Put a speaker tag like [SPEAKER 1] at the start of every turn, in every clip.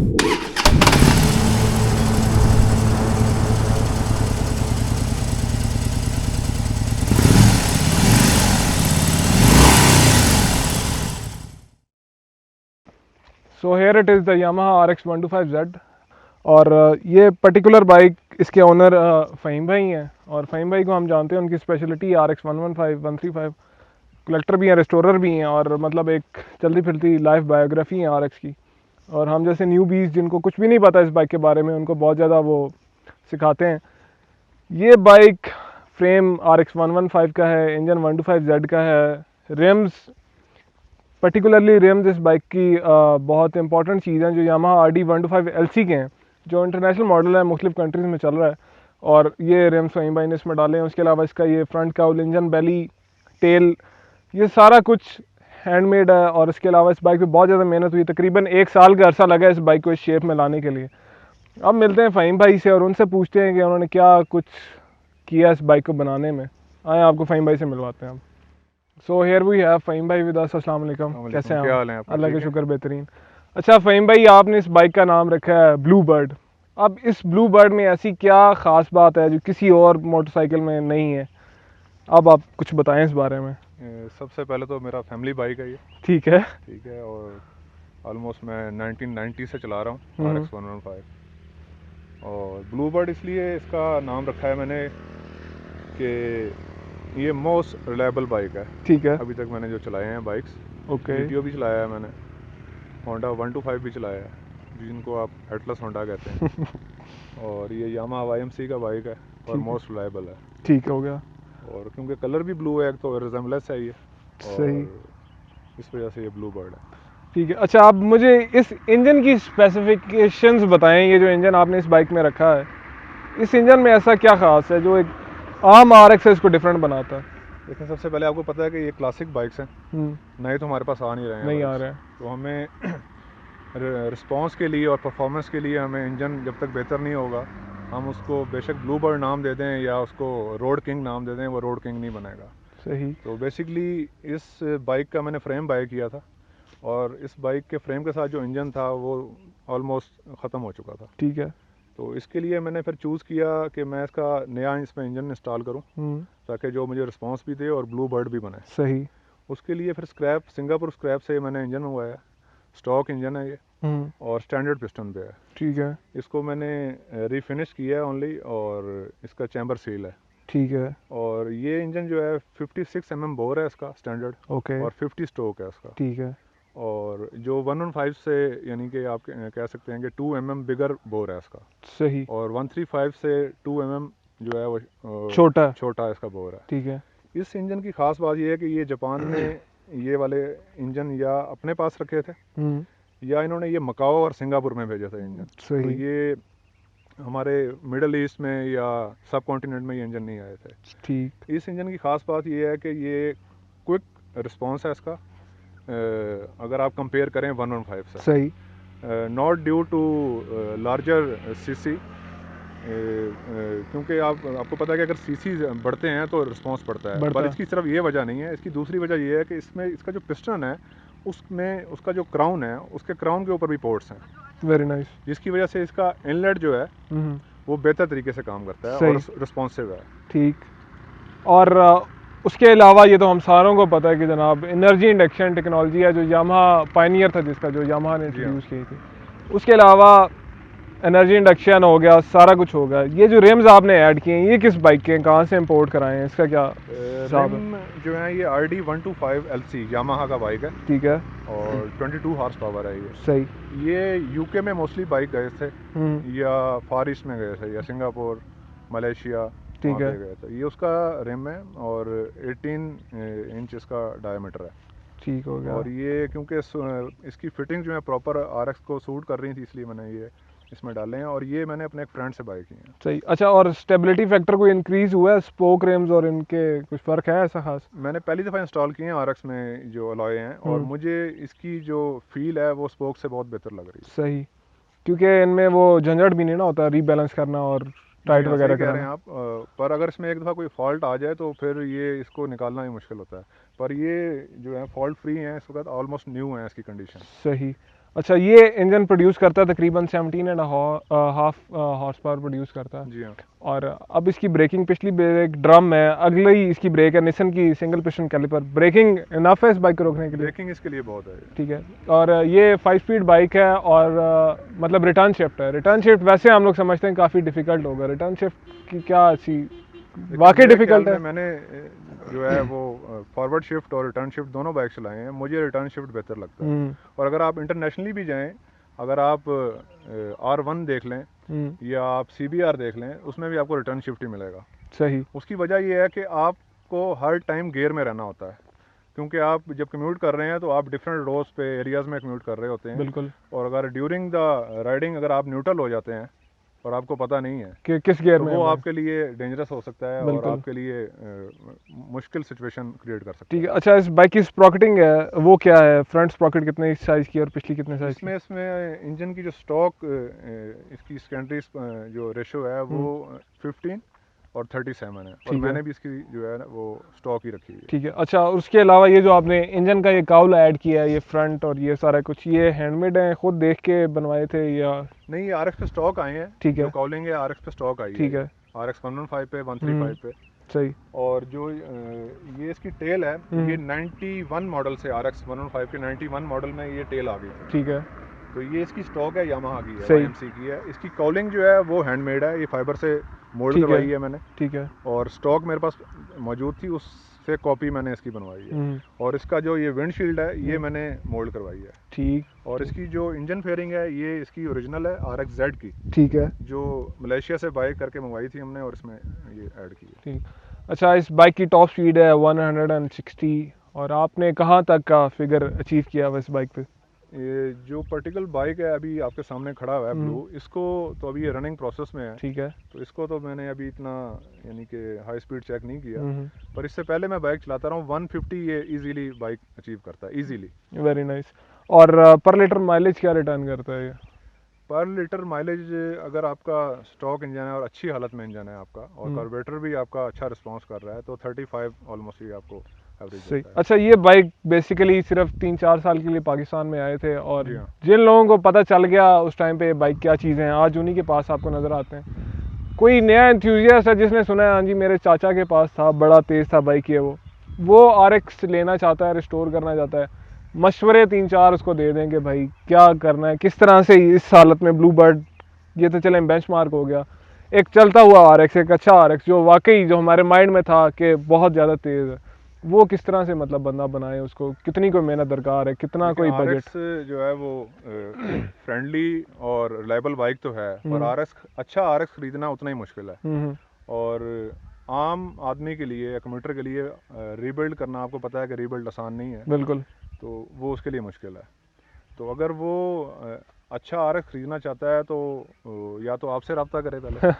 [SPEAKER 1] So here it is the Yamaha RX 125Z। और ये particular bike इसके owner Faheem भाई हैं, और फ़हीम भाई को हम जानते हैं उनकी स्पेशलिटी RX 115 135। कलेक्टर भी हैं, रेस्टोरर भी हैं, और मतलब एक चलती फिरती लाइफ बायोग्राफी है RX की। और हम जैसे न्यू बीज जिनको कुछ भी नहीं पता इस बाइक के बारे में, उनको बहुत ज़्यादा वो सिखाते हैं। ये बाइक फ्रेम RX 115 का है, इंजन 125Z का है। रिम्स, पर्टिकुलरली रिम्स इस बाइक की बहुत इंपॉर्टेंट चीज़ हैं जो यामाहा RD 125 LC के हैं, जो इंटरनेशनल मॉडल है, मुख्तलिफ कंट्रीज़ में चल रहा है। और ये रिम्स फ़हीम भाई ने इसमें डाले हैं। उसके अलावा इसका ये फ्रंट काउल, इंजन बेली, टेल, ये सारा कुछ हैंडमेड है। और इसके अलावा इस बाइक पे बहुत ज़्यादा मेहनत हुई, तकरीबन 1 साल का अरसा लगा इस बाइक को इस शेप में लाने के लिए। अब मिलते हैं फ़हीम भाई से और उनसे पूछते हैं कि उन्होंने क्या कुछ किया इस बाइक को बनाने में। आए आपको फ़हीम भाई से मिलवाते हैं हम। So here we have Faheem भाई विद अस। अस्सलाम वालेकुम, कैसे हैं
[SPEAKER 2] क्या
[SPEAKER 1] आप?
[SPEAKER 2] हाल है आपके?
[SPEAKER 1] अल्लाह
[SPEAKER 2] ठीक
[SPEAKER 1] का
[SPEAKER 2] है।
[SPEAKER 1] शुक्र, बेहतरीन। अच्छा फ़हीम भाई, आपने इस बाइक का नाम रखा है ब्लू बर्ड। अब इस ब्लू बर्ड में ऐसी क्या ख़ास बात है जो किसी और मोटरसाइकिल में नहीं है? अब आप कुछ बताएं इस बारे में।
[SPEAKER 2] सबसे पहले तो मेरा फैमिली बाइक है ये।
[SPEAKER 1] ठीक है।
[SPEAKER 2] ठीक है। और ऑलमोस्ट मैं 1990 से चला रहा हूँ
[SPEAKER 1] हम्म।
[SPEAKER 2] RX 115। और ब्लू बर्ड इसलिए इसका नाम रखा है मैंने कि ये मोस्ट रिलायबल बाइक है
[SPEAKER 1] ठीक है।
[SPEAKER 2] अभी तक मैंने जो चलाए हैं बाइक्स।
[SPEAKER 1] ओके।
[SPEAKER 2] GTO भी चलाया है मैंने, होंडा 125 भी चलाया है जिनको आप हेडलेस होंडा कहते हैं। और ये यामाहा YMC का बाइक है और
[SPEAKER 1] ठीक है।
[SPEAKER 2] मोस्ट रिलायबल है।
[SPEAKER 1] ठीक हो गया।
[SPEAKER 2] और क्योंकि कलर भी ब्लू है, एक तो रिजेम्बलेंस है ये,
[SPEAKER 1] सही।
[SPEAKER 2] और इस वजह से ये ब्लू बर्ड है।
[SPEAKER 1] ठीक है। अच्छा, आप मुझे इस इंजन की स्पेसिफिकेशंस बताएं। ये जो इंजन आपने इस बाइक में रखा है, इस इंजन में ऐसा क्या ख़ास है जो एक आम RX से इसको डिफरेंट बनाता है?
[SPEAKER 2] लेकिन सबसे पहले आपको पता है कि ये क्लासिक बाइक्स हैं, नए तो हमारे पास आ नहीं रहे हैं
[SPEAKER 1] नहीं आ
[SPEAKER 2] बाइक्स।
[SPEAKER 1] रहा है।
[SPEAKER 2] तो हमें रिस्पांस के लिए और परफॉर्मेंस के लिए हमें इंजन जब तक बेहतर नहीं होगा, हम उसको बेशक ब्लू बर्ड नाम दे दें या उसको रोड किंग नाम दे दें, वो रोड किंग नहीं बनेगा।
[SPEAKER 1] सही।
[SPEAKER 2] तो बेसिकली इस बाइक का मैंने फ्रेम बाय किया था, और इस बाइक के फ्रेम के साथ जो इंजन था वो ऑलमोस्ट ख़त्म हो चुका था।
[SPEAKER 1] ठीक है।
[SPEAKER 2] तो इसके लिए मैंने फिर चूज़ किया कि मैं इसका नया इसमें इंजन इंस्टॉल करूं, ताकि जो मुझे रिस्पांस भी दे और ब्लू बर्ड भी बने।
[SPEAKER 1] सही।
[SPEAKER 2] उसके लिए फिर स्क्रैप, सिंगापुर स्क्रैप से मैंने इंजन मंगवाया। स्टॉक इंजन है ये, और स्टैंडर्ड पिस्टन पे है।
[SPEAKER 1] ठीक है।
[SPEAKER 2] इसको मैंने रीफिनिश किया है ओनली, और इसका चैम्बर सील है।
[SPEAKER 1] ठीक है।
[SPEAKER 2] और ये इंजन जो है 56 mm बोर है इसका स्टैंडर्ड,
[SPEAKER 1] ओके।
[SPEAKER 2] और 50 स्ट्रोक है इसका।
[SPEAKER 1] ठीक है।
[SPEAKER 2] और जो 115 से, यानी कि आप कह सकते हैं कि 2 mm बिगर बोर है इसका।
[SPEAKER 1] सही।
[SPEAKER 2] और 135 से 2 mm जो है वो
[SPEAKER 1] छोटा।
[SPEAKER 2] छोटा इसका बोर है।
[SPEAKER 1] ठीक है।
[SPEAKER 2] इस इंजन की ख़ास बात यह है कि ये जापान ने ये वाले इंजन या अपने पास रखे थे, या इन्होंने ये मकाओ और सिंगापुर में भेजे थे इंजन। तो
[SPEAKER 1] सही।
[SPEAKER 2] ये हमारे मिडल ईस्ट में या सब कॉन्टिनेंट में ये इंजन नहीं आए थे।
[SPEAKER 1] ठीक।
[SPEAKER 2] इस इंजन की ख़ास बात ये है कि ये क्विक रिस्पांस है इसका, अगर आप कंपेयर करें 115 से।
[SPEAKER 1] सही।
[SPEAKER 2] Not due to larger CC, क्योंकि आपको पता है कि अगर सीसी बढ़ते हैं तो रिस्पांस बढ़ता है, पर
[SPEAKER 1] बढ़ता।
[SPEAKER 2] इसकी सिर्फ ये वजह नहीं है। इसकी दूसरी वजह ये है कि इसमें इसका जो पिस्टन है उसमें उसका जो क्राउन है, उसके क्राउन के ऊपर भी पोर्ट्स हैं,
[SPEAKER 1] वेरी नाइस।
[SPEAKER 2] जिसकी वजह से इसका इनलेट जो है वो बेहतर तरीके से काम करता है और
[SPEAKER 1] सही।
[SPEAKER 2] रिस्पॉन्सिव है।
[SPEAKER 1] ठीक। और उसके अलावा ये तो हम सारों को पता है कि जनाब एनर्जी इंडक्शन टेक्नोलॉजी है जो यामाहा पायनियर था, जिसका जो यामाहा ने
[SPEAKER 2] जी हाँ।
[SPEAKER 1] इंट्रोड्यूस की थी। उसके अलावा एनर्जी इंडक्शन हो गया, सारा कुछ हो गया। ये जो रिम्स आपने ऐड किए हैं, ये किस बाइक के हैं, कहाँ से इंपोर्ट कराए हैं, इसका क्या हिसाब है?
[SPEAKER 2] रिम जो है ये RD 125 LC यामाहा का बाइक है,
[SPEAKER 1] ठीक है।
[SPEAKER 2] और 22 हॉर्स पावर है ये।
[SPEAKER 1] सही।
[SPEAKER 2] ये यूके में मोस्टली बाइक गए थे, या फार ईस्ट में गए थे, या सिंगापुर, मलेशिया, वहाँ
[SPEAKER 1] ठीक है।
[SPEAKER 2] पे गए थे। ये उसका रिम है, और 18 इंच इसका डायमीटर है।
[SPEAKER 1] ठीक हो गया।
[SPEAKER 2] और ये क्योंकि इसकी फिटिंग जो है प्रॉपर RX को सूट कर रही थी, इसलिए मैंने ये इसमें डाले हैं, और ये मैंने अपने एक फ्रेंड से बाय किए हैं।
[SPEAKER 1] सही। अच्छा, और स्टेबिलिटी फैक्टर कोई इंक्रीज हुआ है स्पोक रिम्स और इनके, कुछ फ़र्क है ऐसा खास?
[SPEAKER 2] मैंने पहली दफ़ा इंस्टॉल किए हैं RX में जो अलॉय हैं, और मुझे इसकी जो फील है वो स्पोक से बहुत बेहतर लग रही है।
[SPEAKER 1] सही। क्योंकि इनमें वो झंझट भी नहीं ना होता रीबैलेंस करना और
[SPEAKER 2] जी
[SPEAKER 1] टाइट
[SPEAKER 2] हाँ, सही
[SPEAKER 1] वगैरह
[SPEAKER 2] कह रहे हैं
[SPEAKER 1] कराना।
[SPEAKER 2] आप। पर अगर इसमें एक दफ़ा कोई फॉल्ट आ जाए तो फिर ये इसको निकालना ही मुश्किल होता है। पर ये जो है फॉल्ट फ्री हैं इस वक्त, ऑलमोस्ट न्यू है इसकी कंडीशन।
[SPEAKER 1] सही। अच्छा, ये इंजन प्रोड्यूस करता है तकरीबन 17.5 हॉर्स पावर प्रोड्यूस करता है।
[SPEAKER 2] जी हाँ।
[SPEAKER 1] और अब इसकी ब्रेकिंग, पिछली ब्रेक ड्रम है, अगली इसकी ब्रेक है निसन की single piston caliper. Braking enough है इस बाइक को रोकने के लिए?
[SPEAKER 2] ब्रेकिंग इसके लिए बहुत है।
[SPEAKER 1] ठीक है। और ये 5 स्पीड बाइक है और मतलब रिटर्न शिफ्ट है। रिटर्न शिफ्ट वैसे हम लोग समझते हैं काफ़ी डिफ़िकल्ट होगा, रिटर्न शिफ्ट की क्या अच्छी
[SPEAKER 2] लेकिन
[SPEAKER 1] वाकई
[SPEAKER 2] मेरे ख्याल
[SPEAKER 1] डिफ़िकल्ट
[SPEAKER 2] में
[SPEAKER 1] है?
[SPEAKER 2] मैंने जो है वो फॉरवर्ड शिफ्ट और रिटर्न शिफ्ट दोनों बाइक चलाए हैं, मुझे रिटर्न शिफ्ट बेहतर लगता है। और अगर आप इंटरनेशनली भी जाएं, अगर आप R1 देख लें या आप CBR देख लें, उसमें भी आपको रिटर्न शिफ्ट ही मिलेगा।
[SPEAKER 1] सही।
[SPEAKER 2] उसकी वजह यह है कि आपको हर टाइम गियर में रहना होता है, क्योंकि आप जब कम्यूट कर रहे हैं तो आप डिफरेंट रोड्स पे एरियाज़ में कम्यूट कर रहे होते हैं।
[SPEAKER 1] बिल्कुल।
[SPEAKER 2] और अगर ड्यूरिंग द राइडिंग अगर आप न्यूट्रल हो जाते हैं और आपको पता नहीं है
[SPEAKER 1] कि किस गियर
[SPEAKER 2] तो
[SPEAKER 1] में
[SPEAKER 2] वो
[SPEAKER 1] है मैं।
[SPEAKER 2] आपके लिए डेंजरस हो सकता है और
[SPEAKER 1] बिल्कुल।
[SPEAKER 2] आपके लिए मुश्किल सिचुएशन क्रिएट कर सकता
[SPEAKER 1] ठीक है।
[SPEAKER 2] है।
[SPEAKER 1] अच्छा, इस बाइक की स्प्रॉकेटिंग है वो क्या है? फ्रंट स्प्रॉकेट कितने साइज़ की और पिछली कितने साइज़ की?
[SPEAKER 2] इसमें इंजन की जो स्टॉक इसकी सेकेंडरी जो रेशो है वो 15 और 37 है, और
[SPEAKER 1] ठीक है।
[SPEAKER 2] मैंने भी इसकी जो है ना वो स्टॉक ही रखी हुई है।
[SPEAKER 1] ठीक है। अच्छा, और उसके अलावा ये जो आपने इंजन का ये काउल ऐड किया है, ये फ्रंट और ये सारा कुछ, ये हैंडमेड है, खुद देख के बनवाए थे या?
[SPEAKER 2] नहीं, ये RX पे स्टॉक आए हैं।
[SPEAKER 1] ठीक है।
[SPEAKER 2] जो कॉलिंग है RX पे स्टॉक आई है,
[SPEAKER 1] ठीक है।
[SPEAKER 2] RX 115 पे 135 पे।
[SPEAKER 1] सही।
[SPEAKER 2] और जो ये इसकी टेल है, ये 91 मॉडल से RX 115 के 91 मॉडल में ये टेल आ गई थी।
[SPEAKER 1] ठीक है।
[SPEAKER 2] तो ये इसकी स्टॉक है, यामाहा की है,
[SPEAKER 1] सही।
[SPEAKER 2] YMC की है। इसकी कॉलिंग जो है वो हैंडमेड है, ये फाइबर से मोल्ड
[SPEAKER 1] ठीक है।
[SPEAKER 2] करवाई है मैंने।
[SPEAKER 1] ठीक है।
[SPEAKER 2] और स्टॉक मेरे पास मौजूद थी, उससे कॉपी मैंने इसकी बनवाई है। और इसका जो ये विंडशील्ड है ये मैंने मोल्ड करवाई है।
[SPEAKER 1] ठीक।
[SPEAKER 2] और इसकी जो इंजन फेयरिंग है ये इसकी ओरिजिनल है RXZ की,
[SPEAKER 1] ठीक है।
[SPEAKER 2] जो मलेशिया से बाय करके मंगवाई थी हमने, और इसमें ये ऐड की है।
[SPEAKER 1] ठीक। अच्छा, इस बाइक की टॉप स्पीड है 160, और आपने कहाँ तक का फिगर अचीव किया हुआ इस बाइक पे?
[SPEAKER 2] ये जो पर्टिकुलर बाइक है अभी आपके सामने खड़ा हुआ है ब्लू, इसको तो अभी ये रनिंग प्रोसेस में है।
[SPEAKER 1] ठीक है।
[SPEAKER 2] तो इसको तो मैंने अभी इतना यानी कि हाई स्पीड चेक नहीं किया, पर इससे पहले मैं बाइक चलाता रहा हूँ। 150 ये इजीली बाइक अचीव करता है, इजीली।
[SPEAKER 1] Very nice. और पर लीटर माइलेज क्या रिटर्न करता है ये?
[SPEAKER 2] पर लीटर माइलेज, अगर आपका स्टॉक इंजन है और अच्छी हालत में इंजन है आपका, और कार्बोरेटर भी आपका अच्छा रिस्पॉन्स कर रहा है, तो 35 ऑलमोस्ट ही आपको एवरेज
[SPEAKER 1] सही।
[SPEAKER 2] देता है।
[SPEAKER 1] अच्छा, ये बाइक बेसिकली सिर्फ 3-4 साल के लिए पाकिस्तान में आए थे, और
[SPEAKER 2] जी हाँ।
[SPEAKER 1] जिन लोगों को पता चल गया उस टाइम पे बाइक क्या चीज़ें हैं, आज उन्हीं के पास आपको नज़र आते हैं। कोई नया एंथुसियास्ट है जिसने सुना है हाँ जी मेरे चाचा के पास था, बड़ा तेज़ था बाइक है, वो RX लेना चाहता है, रिस्टोर करना चाहता है, मशवरे 3-4 उसको दे देंगे भाई क्या करना है, किस तरह से इस हालत में ब्लू बर्ड, ये तो चले बेंचमार्क हो गया, एक चलता हुआ RX, एक अच्छा RX जो वाकई जो हमारे माइंड में था कि बहुत ज़्यादा तेज़ है, वो किस तरह से मतलब बंदा बनाए, उसको कितनी कोई मेहनत दरकार है, कितना कोई बजट?
[SPEAKER 2] RX जो है वो फ्रेंडली और रिलायबल बाइक तो है, पर अच्छा RX खरीदना उतना ही मुश्किल है। और आम आदमी के लिए या कम्यूटर के लिए रीबिल्ड करना, आपको पता है कि रीबिल्ड आसान नहीं है।
[SPEAKER 1] बिल्कुल।
[SPEAKER 2] तो वो उसके लिए मुश्किल है। तो अगर वो अच्छा RX खरीदना चाहता है तो या तो आपसे रब्ता करे पहले,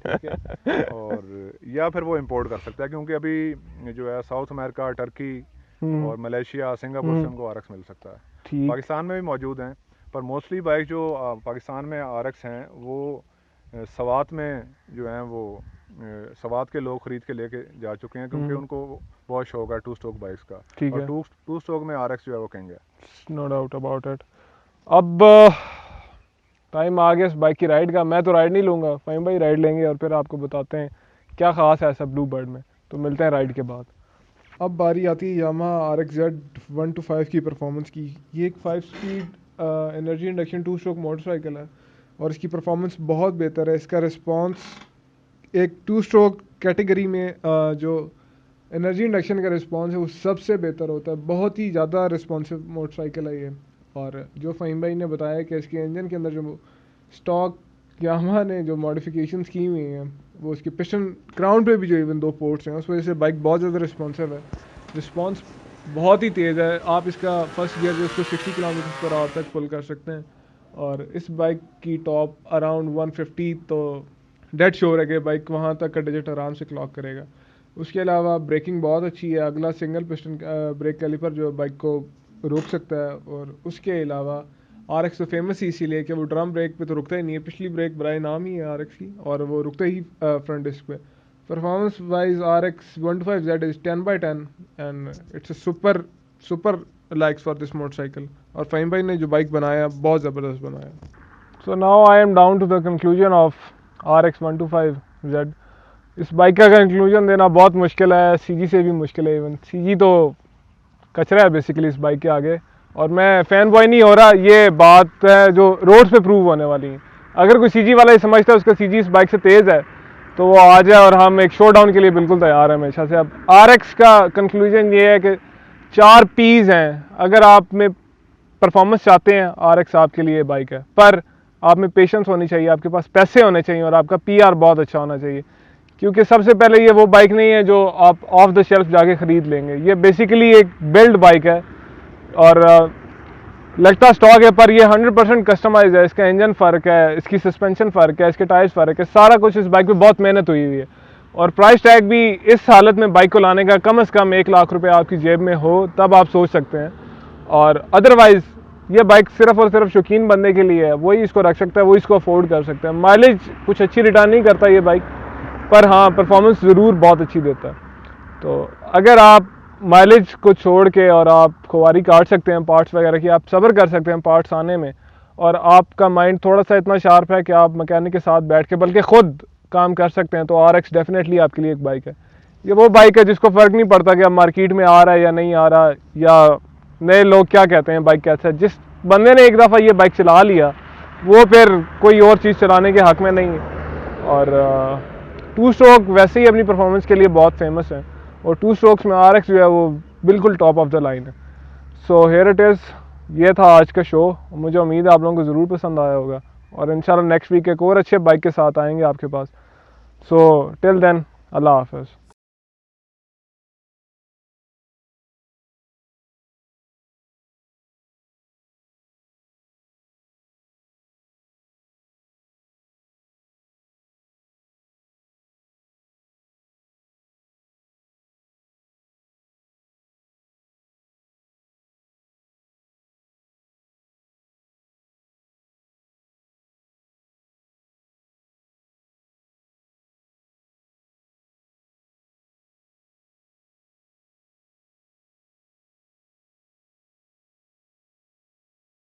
[SPEAKER 2] ठीक है, और या फिर वो इंपोर्ट कर सकता है, क्योंकि अभी जो है साउथ अमेरिका, टर्की और मलेशिया, सिंगापुर से हमको RX मिल सकता है।
[SPEAKER 1] ठीक।
[SPEAKER 2] पाकिस्तान में भी मौजूद हैं, पर मोस्टली बाइक जो पाकिस्तान में RX हैं वो सवात में जो हैं वो सवात के लोग ख़रीद के लेके जा चुके हैं, क्योंकि उनको बहुत शौक है 2 स्ट्रोक बाइक्स का।
[SPEAKER 1] ठीक
[SPEAKER 2] और
[SPEAKER 1] है।
[SPEAKER 2] 2 स्ट्रोक में RX जो है वो किंग है।
[SPEAKER 1] No doubt about it. अब टाइम आ गया इस बाइक की राइड का। मैं तो राइड नहीं लूँगा, फ़हीम भाई राइड लेंगे और फिर आपको बताते हैं क्या ख़ास है ऐसा ब्लू बर्ड में। तो मिलते हैं राइड के बाद। अब बारी आती है यामाहा RXZ 125 की परफॉर्मेंस की। ये एक 5 speed energy induction 2 stroke motorcycle है और इसकी परफॉर्मेंस बहुत बेहतर है। इसका रिस्पॉन्स एक 2 स्ट्रोक कैटेगरी में जो एनर्जी इंडक्शन का रिस्पॉन्स है वो सबसे बेहतर होता है। बहुत ही ज़्यादा रिस्पॉन्सिव मोटरसाइकिल है ये। और जो फ़हीम भाई ने बताया कि इसके इंजन के अंदर जो स्टॉक यामाहा ने जो मॉडिफिकेशंस की हुई हैं, वो इसके पिस्टन ग्राउंड पे भी जो इवन 2 पोर्ट्स हैं, उस वजह से बाइक बहुत ज़्यादा रिस्पॉन्सिव है। रिस्पॉन्स बहुत ही तेज़ है। आप इसका फर्स्ट गियर जो उसको 60 km/h तक पुल कर सकते हैं। और इस बाइक की टॉप अराउंड 150, तो डेड श्योर है कि बाइक वहाँ तक का डिजिट आराम से क्लॉक करेगा। उसके अलावा ब्रेकिंग बहुत अच्छी है। अगला सिंगल पिस्टन ब्रेक कैलिपर जो बाइक को रोक सकता है। और उसके अलावा RX तो फेमस ही इसीलिए कि वो ड्रम ब्रेक पे तो रुकता ही नहीं है। पिछली ब्रेक बराए नाम ही है RX की, और वो रुकता ही फ्रंट डिस्क पे। Performance wise RX 125Z is 10/10 and it's a super likes for this motorcycle. और फ़हीम भाई ने जो बाइक बनाया बहुत ज़बरदस्त बनाया। So now I am down to the conclusion of RX125Z। इस बाइक का कंक्लूजन देना बहुत मुश्किल है, CG से भी मुश्किल है। इवन CG तो कचरा है बेसिकली इस बाइक के आगे। और मैं फ़ैन बॉय नहीं हो रहा, ये बात है जो रोड पे प्रूव होने वाली है। अगर कोई CG वाला ये समझता है उसका CG इस बाइक से तेज़ है तो वो आ जाए, और हम एक शो डाउन के लिए बिल्कुल तैयार हैं हमेशा से। अब RX का कंक्लूजन ये है कि 4 P's हैं। अगर आप में परफॉर्मेंस चाहते हैं, RX आपके लिए बाइक है, पर आप में पेशेंस होनी चाहिए, आपके पास पैसे होने चाहिए और आपका PR बहुत अच्छा होना चाहिए। क्योंकि सबसे पहले ये वो बाइक नहीं है जो आप ऑफ द शेल्फ जाके ख़रीद लेंगे। ये बेसिकली एक बिल्ड बाइक है और लगता स्टॉक है, पर ये 100% कस्टमाइज है। इसका इंजन फ़र्क है, इसकी सस्पेंशन फ़र्क है, इसके टायर्स फ़र्क है, सारा कुछ इस बाइक पे बहुत मेहनत हुई हुई है। और प्राइस टैग भी इस हालत में बाइक को लाने का कम से कम 1 लाख रुपए आपकी जेब में हो तब आप सोच सकते हैं। और अदरवाइज़ ये बाइक सिर्फ और सिर्फ शौकीन बंदे के लिए है, वही इसको रख सकता है, वही इसको अफोर्ड कर सकता है। माइलेज कुछ अच्छी रिटर्न नहीं करता ये बाइक, पर हाँ परफॉर्मेंस ज़रूर बहुत अच्छी देता है। तो अगर आप माइलेज को छोड़ के और आप खुआरी काट सकते हैं पार्ट्स वगैरह की, आप सब्र कर सकते हैं पार्ट्स आने में, और आपका माइंड थोड़ा सा इतना शार्प है कि आप मैकेनिक के साथ बैठ के बल्कि ख़ुद काम कर सकते हैं, तो RX डेफिनेटली आपके लिए एक बाइक है। ये वो बाइक है जिसको फ़र्क नहीं पड़ता कि अब मार्केट में आ रहा है या नहीं आ रहा, या नए लोग क्या कहते हैं बाइक कैसा है। जिस बंदे ने एक दफ़ा ये बाइक चला लिया वो फिर कोई और चीज़ चलाने के हक़ में नहीं है। और 2 स्ट्रोक वैसे ही अपनी परफॉर्मेंस के लिए बहुत फेमस है, और 2 स्ट्रोक्स में RX जो है वो बिल्कुल टॉप ऑफ द लाइन है। सो हियर इट इज़, ये था आज का शो। मुझे उम्मीद है आप लोगों को ज़रूर पसंद आया होगा, और इंशाल्लाह नेक्स्ट वीक एक और अच्छे बाइक के साथ आएंगे आपके पास। सो टिल देन, अल्लाह हाफ़िज़।